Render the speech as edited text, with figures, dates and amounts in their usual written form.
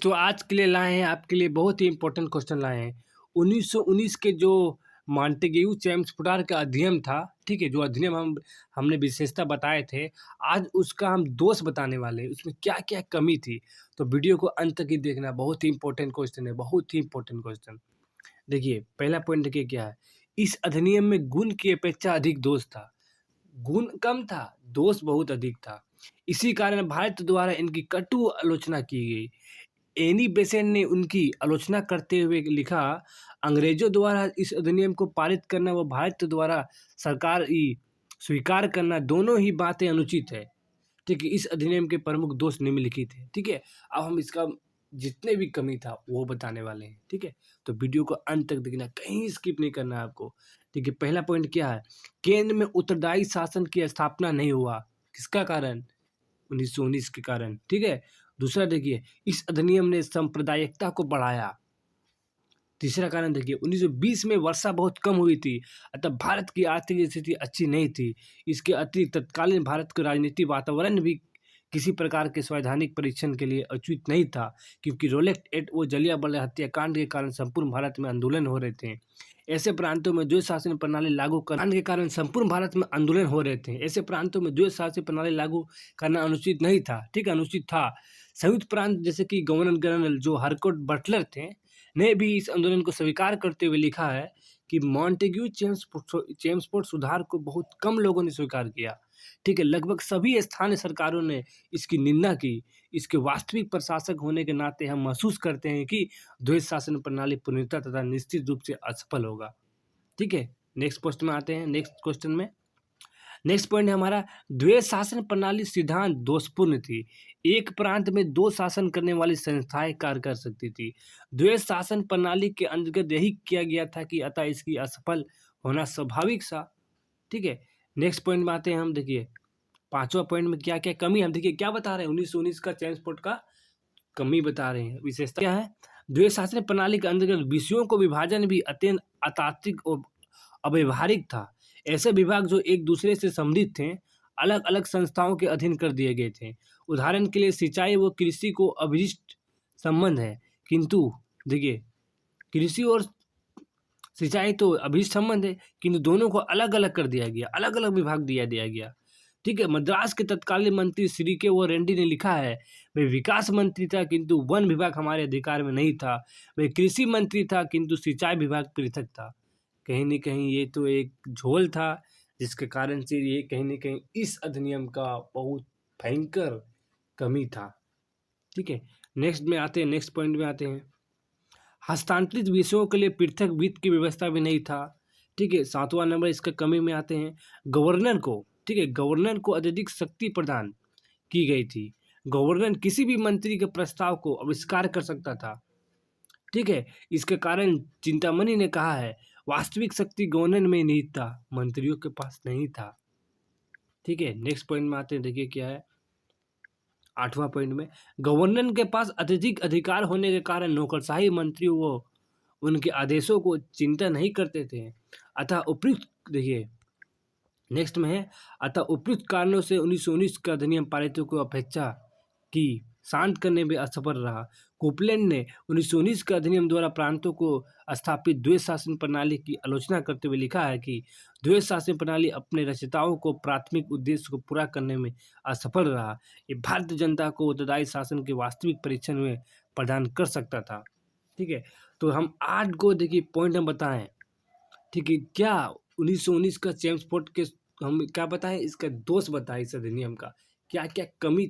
दोस्तों आज के लिए लाए हैं आपके लिए बहुत ही इम्पोर्टेंट क्वेश्चन लाए हैं। 1919 के जो मॉन्टेग्यू चेम्स्फोर्ड का अधिनियम था, ठीक है, जो अधिनियम हमने विशेषता बताए थे, आज उसका हम दोष बताने वाले हैं, उसमें क्या-क्या कमी थी। तो वीडियो को अंत तक ही देखना, बहुत ही इम्पोर्टेंट क्वेश्चन है, बहुत ही इम्पोर्टेंट क्वेश्चन। देखिए, पहला पॉइंट देखिए क्या है, इस अधिनियम में गुण की अपेक्षा अधिक दोष था। गुण कम था, दोष बहुत अधिक था। इसी कारण भारत द्वारा इनकी कटु आलोचना की गई। एनी बेसेंट ने उनकी आलोचना करते हुए लिखा, अंग्रेजों द्वारा इस अधिनियम को पारित करना व भारत द्वारा सरकार ही स्वीकार करना दोनों ही बातें अनुचित है। ठीक है, इस अधिनियम के प्रमुख दोष निम्नलिखित है। ठीक है, अब हम इसका जितने भी कमी था वो बताने वाले हैं। ठीक है, तो वीडियो को अंत तक देखना, कहीं स्किप नहीं करना है आपको। ठीक है, पहला पॉइंट क्या है, केंद्र में उत्तरदायी शासन की स्थापना नहीं हुआ। किसका कारण? 1919 के कारण। ठीक है, दूसरा देखिए, इस अधिनियम ने सांप्रदायिकता को बढ़ाया। तीसरा कारण देखिए, 1920 में वर्षा बहुत कम हुई थी, अतः भारत की आर्थिक स्थिति अच्छी नहीं थी। इसके अतिरिक्त तत्कालीन भारत का राजनीतिक वातावरण भी किसी प्रकार के संवैधानिक परीक्षण के लिए उचित नहीं था, क्योंकि रोलेट एक्ट व जलियांवाला हत्याकांड के कारण संपूर्ण भारत में आंदोलन हो रहे थे। ऐसे प्रांतों में द्वैध शासन प्रणाली लागू करने के कारण संपूर्ण भारत में आंदोलन हो रहे थे। ऐसे प्रांतों में द्वैध शासन प्रणाली लागू करना अनुचित नहीं था, ठीक है, अनुचित था। संयुक्त प्रांत जैसे कि गवर्नर जनरल जो हार्कोर्ट बटलर थे ने भी इस आंदोलन को स्वीकार करते हुए लिखा है कि मॉन्टेग्यू चेम्स्फोर्ड सुधार को बहुत कम लोगों ने स्वीकार किया। ठीक है, लगभग सभी स्थानीय सरकारों ने इसकी निंदा की। इसके वास्तविक प्रशासक होने के नाते हम महसूस करते हैं कि द्वैध शासन प्रणाली पूर्णतः तथा निश्चित रूप से असफल होगा। ठीक है, नेक्स्ट क्वेश्चन में आते हैं। नेक्स्ट पॉइंट है हमारा, द्वैध शासन प्रणाली सिद्धांत दोषपूर्ण थी। एक प्रांत में दो शासन करने वाली संस्थाएं कार्य कर सकती थी। द्वैध शासन प्रणाली के अंतर्गत यही किया गया था कि अतः इसकी असफल होना स्वाभाविक सा। ठीक है, नेक्स्ट पॉइंट में आते हैं हम। देखिए, पांचवा पॉइंट में क्या क्या कमी, हम देखिए क्या बता रहे हैं, 1919 का चेम्स्फोर्ड का कमी बता रहे हैं। विशेषता क्या है, द्वैध शासन प्रणाली के अंतर्गत विषयों को विभाजन भी अत्यंत अतार्किक और अव्यवहारिक था। ऐसे विभाग जो एक दूसरे से संबंधित थे, अलग अलग संस्थाओं के अधीन कर दिए गए थे। उदाहरण के लिए सिंचाई व कृषि को अभिष्ट संबंध है, किंतु देखिए, कृषि और सिंचाई तो अभिष्ट संबंध है, किंतु दोनों को अलग अलग कर दिया गया, अलग अलग विभाग दिया गया। ठीक है, मद्रास के तत्कालीन मंत्री श्री के वो रेड्डी ने लिखा है, मैं विकास मंत्री था किंतु वन विभाग हमारे अधिकार में नहीं था। मैं कृषि मंत्री था किंतु सिंचाई विभाग पृथक था। कहीं न कहीं ये तो एक झोल था, जिसके कारण से ये कहीं न कहीं इस अधिनियम का बहुत भयंकर कमी था। ठीक है, नेक्स्ट पॉइंट में आते हैं। हस्तांतरित विषयों के लिए पृथक वित्त की व्यवस्था भी नहीं था। ठीक है, 7वां नंबर इसका कमी में आते हैं। गवर्नर को, ठीक है, गवर्नर को अत्यधिक शक्ति प्रदान की गई थी। गवर्नर किसी भी मंत्री के प्रस्ताव को अविष्कार कर सकता था। ठीक है, इसके कारण चिंतामणि ने कहा है, वास्तविक शक्ति गवर्नर में नहीं था, मंत्रियों के पास नहीं था। ठीक है, नेक्स्ट पॉइंट में आते हैं। देखिए क्या है, 8वां पॉइंट में, गवर्नर के पास अत्यधिक अधिकार होने के कारण नौकरशाही मंत्री वो उनके आदेशों को चिंता नहीं करते थे। अतः उपयुक्त, देखिए नेक्स्ट में है, अतः उपयुक्त कारणों से 1919 का अधिनियम पारित को अपेक्षा की शांत करने में असफल रहा। कोपलैंड ने 1919 का अधिनियम द्वारा प्रांतों को स्थापित द्वैध शासन प्रणाली की आलोचना करते हुए लिखा है कि द्वैध शासन प्रणाली अपने रचयिताओं को प्राथमिक उद्देश्य को पूरा करने में असफल रहा। ये भारतीय जनता को उत्तरदायी शासन के वास्तविक परीक्षण में प्रदान कर सकता था। ठीक है, तो हम 8 को देखिए पॉइंट हम बताएं। ठीक है, क्या 1919 का चेम्स्फोर्ड के हम क्या बताएं, इसका दोष बताएं, इस अधिनियम का क्या क्या कमी